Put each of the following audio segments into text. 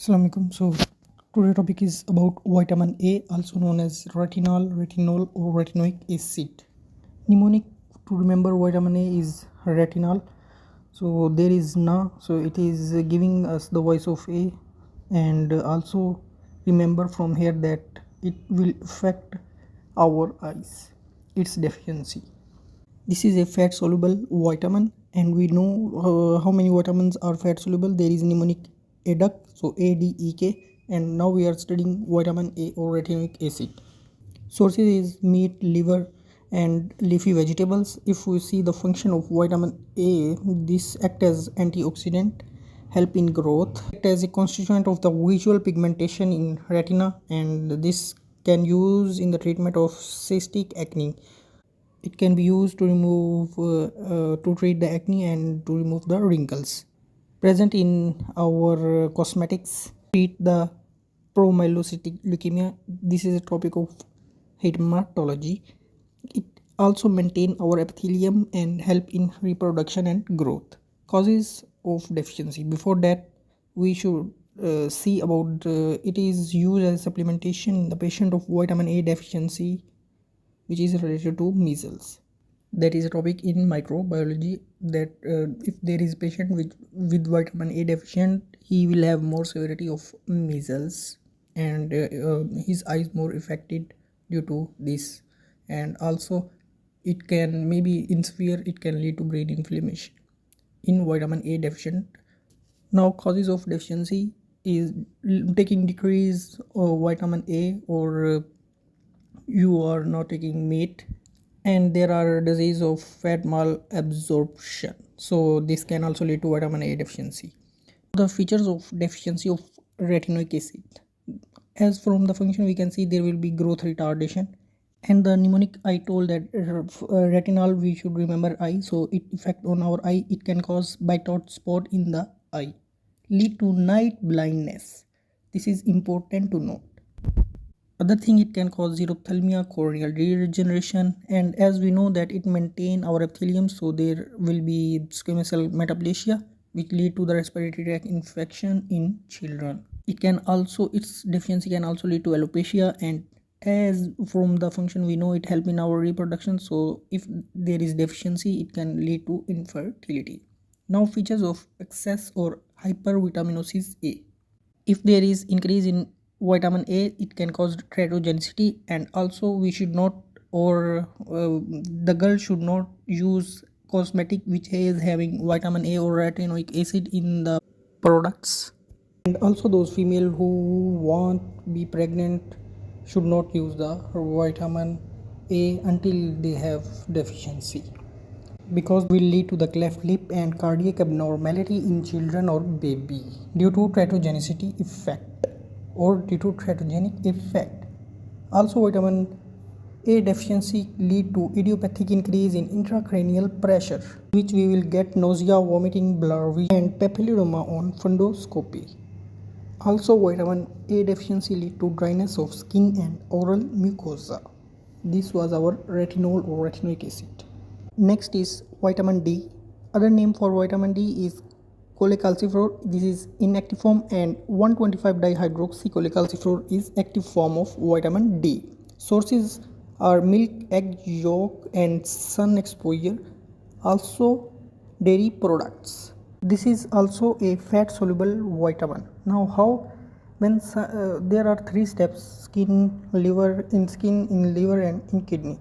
Assalamualaikum. So today topic is about vitamin A, also known as retinol, or retinoic acid. Mnemonic to remember vitamin A is retinol. So there is na, so it is giving us the voice of A, and also remember from here that it will affect our eyes. Its deficiency. This is a fat soluble vitamin, and we know how many vitamins are fat soluble. There is mnemonic ADEK, so ADEK, and now we are studying vitamin A or retinoic acid. Sources is meat, liver, and leafy vegetables. If we see the function of vitamin A, this acts as antioxidant, help in growth, act as a constituent of the visual pigmentation in retina, and this can use in the treatment of cystic acne. It can be used to remove to treat the acne and to remove the wrinkles present in our cosmetics. Treat the promyelocytic leukemia. This is a topic of hematology. It also maintain our epithelium and help in reproduction and growth. Causes of deficiency. Before that, we should see about it is used as supplementation in the patient of vitamin A deficiency, which is related to measles. That is a topic in microbiology, that if there is a patient with vitamin A deficient, he will have more severity of measles, and his eyes more affected due to this, and also it can maybe in severe it can lead to brain inflammation in vitamin A deficient. Now causes of deficiency is taking decrease of vitamin A, or you are not taking meat, and there are disease of fat malabsorption, so this can also lead to vitamin A deficiency. The features of deficiency of retinoic acid, as from the function we can see there will be growth retardation, and the mnemonic I told that retinol we should remember eye, so it effect on our eye. It can cause white spot in the eye, lead to night blindness. This is important to note. Other thing, it can cause xerophthalmia, corneal degeneration, and as we know that it maintain our epithelium, so there will be squamous cell metaplasia, which lead to the respiratory tract infection in children. It can also, its deficiency can also lead to alopecia, and as from the function we know it help in our reproduction, so if there is deficiency it can lead to infertility. Now features of excess or hypervitaminosis A. If there is increase in vitamin A, it can cause teratogenicity, and also we should not, or the girl should not use cosmetic which is having vitamin A or retinoic acid in the products, and also those female who want be pregnant should not use the vitamin A until they have deficiency, because will lead to the cleft lip and cardiac abnormality in children or baby due to teratogenicity effect, or due to teratogenic effect. Also vitamin A deficiency lead to idiopathic increase in intracranial pressure, which we will get nausea, vomiting, blurry vision, and papilloma on fundoscopy. Also vitamin A deficiency lead to dryness of skin and oral mucosa. This was our retinol or retinoic acid. Next is vitamin D. Other name for vitamin D is cholecalciferol. This is inactive form, and 1,25-dihydroxycholecalciferol is active form of vitamin D. Sources are milk, egg yolk, and sun exposure. Also dairy products. This is also a fat soluble vitamin. Now how? When there are three steps: skin, liver, in liver, and in kidney.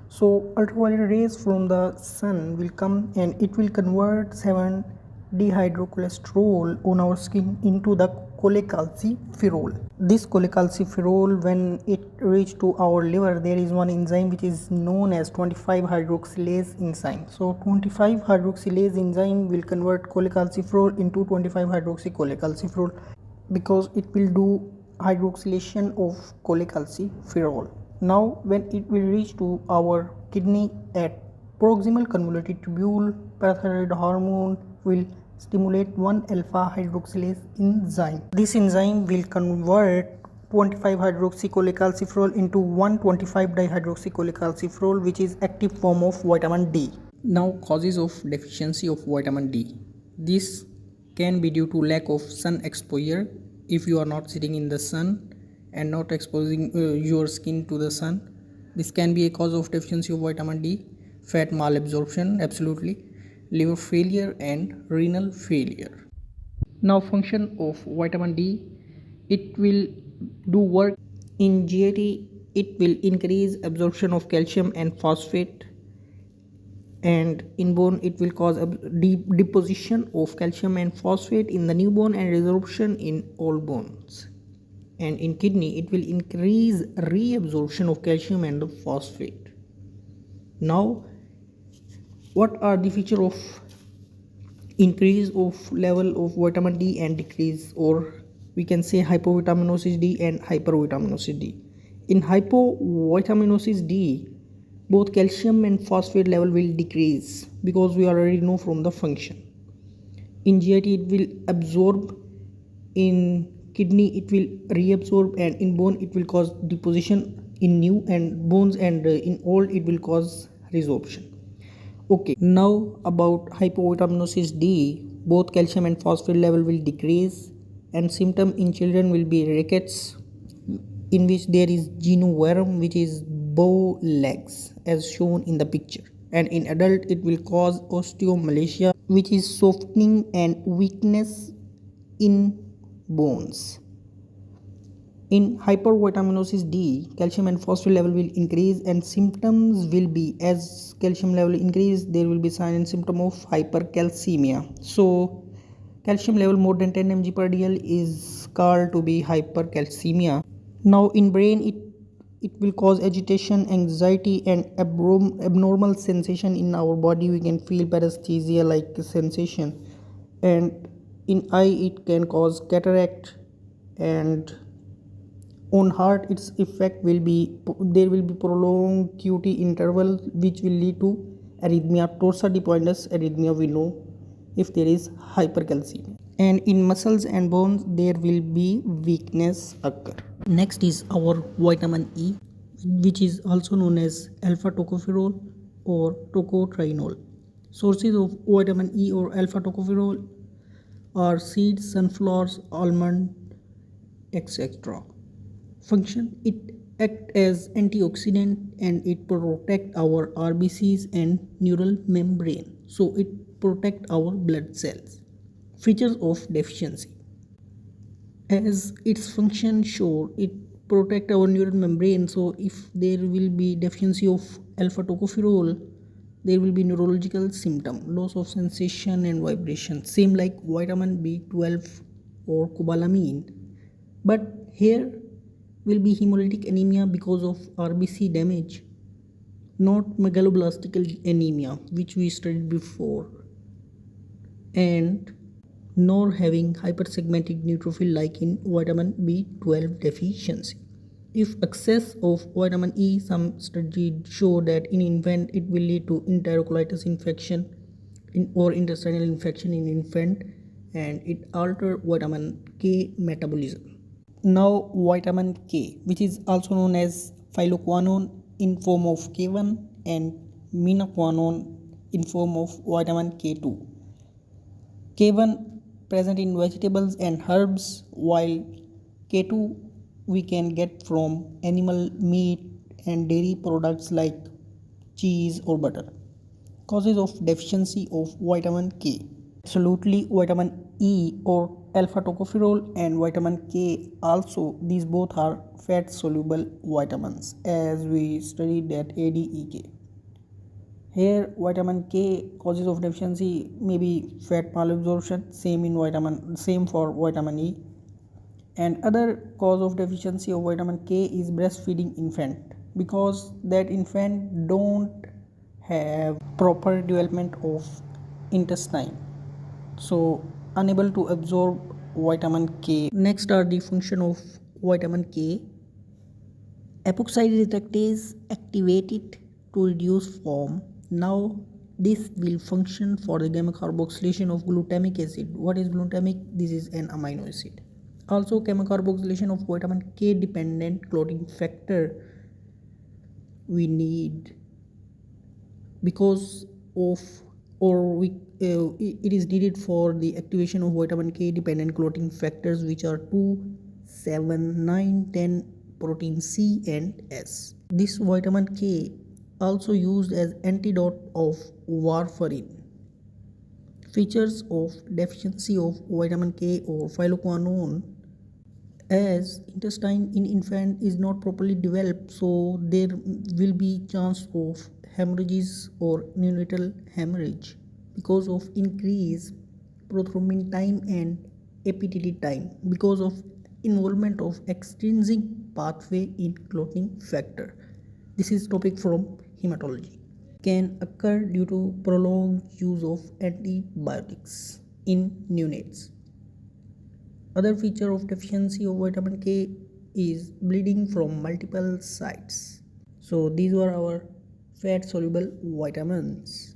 So ultraviolet rays from the sun will come, and it will convert 7-dihydrocholesterol on our skin into the cholecalciferol. This cholecalciferol, when it reach to our liver, there is one enzyme which is known as 25-hydroxylase enzyme. So 25-hydroxylase enzyme will convert cholecalciferol into 25-hydroxycholecalciferol, because it will do hydroxylation of cholecalciferol. Now when it will reach to our kidney at proximal convoluted tubule, parathyroid hormone will stimulate 1-alpha-hydroxylase enzyme. This enzyme will convert 25-hydroxycholecalciferol into 1,25-dihydroxycholecalciferol, which is active form of vitamin D. Now causes of deficiency of vitamin D. This can be due to lack of sun exposure, if you are not sitting in the sun and not exposing your skin to the sun. This can be a cause of deficiency of vitamin D. Fat malabsorption, absolutely, liver failure and renal failure. Now, function of vitamin D, it will do work in GIT. It will increase absorption of calcium and phosphate, and in bone it will cause deposition of calcium and phosphate in the new bone and resorption in old bones. And in kidney it will increase reabsorption of calcium and phosphate. Now, what are the feature of increase of level of vitamin D and decrease, or we can say hypovitaminosis D and hypervitaminosis D? In hypovitaminosis D, both calcium and phosphate level will decrease because we already know from the function. In GIT it will absorb, in kidney it will reabsorb, and in bone it will cause deposition in new and bones, and in old it will cause resorption. Okay, now about hypovitaminosis D, both calcium and phosphate level will decrease, and symptom in children will be rickets, in which there is genovarm, which is bow legs as shown in the picture, and in adult it will cause osteomalacia, which is softening and weakness in bones. In hypervitaminosis D, calcium and phosphate level will increase, and symptoms will be, as calcium level increase, there will be sign and symptom of hypercalcemia. So calcium level more than 10 mg per dl is called to be hypercalcemia. Now in brain it will cause agitation, anxiety and abnormal sensation in our body. We can feel paresthesia like sensation, and in eye it can cause cataract, and on heart its effect will be, there will be prolonged QT interval, which will lead to arrhythmia, torsa de pointus arrhythmia we know if there is hypercalcemia. And in muscles and bones there will be weakness occur. Next is our vitamin E, which is also known as alpha tocopherol or tocotrienol. Sources of vitamin E or alpha tocopherol are seeds, sunflowers, almond, etc. Function: it act as antioxidant and it protect our RBCs and neural membrane, so it protect our blood cells. Features of deficiency: as its function show, it protect our neural membrane, so if there will be deficiency of alpha tocopherol, there will be neurological symptom, loss of sensation and vibration, same like vitamin B12 or cobalamin. But here will be hemolytic anemia because of RBC damage, not megaloblastic anemia, which we studied before, and nor having hypersegmentic neutrophil like in vitamin B12 deficiency. If excess of vitamin E, some studies show that in infant it will lead to enterocolitis infection or intestinal infection in infant, and it alter vitamin K metabolism. Now vitamin K, which is also known as phyloquinone in form of K1 and minoquinone in form of vitamin K2. K1 present in vegetables and herbs, while K2 we can get from animal meat and dairy products like cheese or butter. Causes of deficiency of vitamin K: absolutely vitamin E or alpha tocopherol and vitamin K also, these both are fat soluble vitamins as we studied at ADEK. Here vitamin K causes of deficiency may be fat malabsorption, same for vitamin E. And other cause of deficiency of vitamin K is breastfeeding infant, because that infant don't have proper development of intestine, so unable to absorb vitamin K. Next are the function of vitamin K. Epoxide reductase activated to reduce foam. Now this will function for the gamma carboxylation of glutamic acid. What is glutamic? This is an amino acid. Also gamma carboxylation of vitamin K dependent clotting factor we need because of or it is needed for the activation of vitamin K dependent clotting factors, which are 2, 7, 9, 10, protein C and S. This vitamin K also used as antidote of warfarin. Features of deficiency of vitamin K or phytoquinone: as intestine in infant is not properly developed, so there will be chance of hemorrhages or neonatal hemorrhage because of increased prothrombin time and APTT time because of involvement of extrinsic pathway in clotting factor. This is topic from hematology. Can occur due to prolonged use of antibiotics in neonates. Other feature of deficiency of vitamin K is bleeding from multiple sites. So these were our fat soluble vitamins.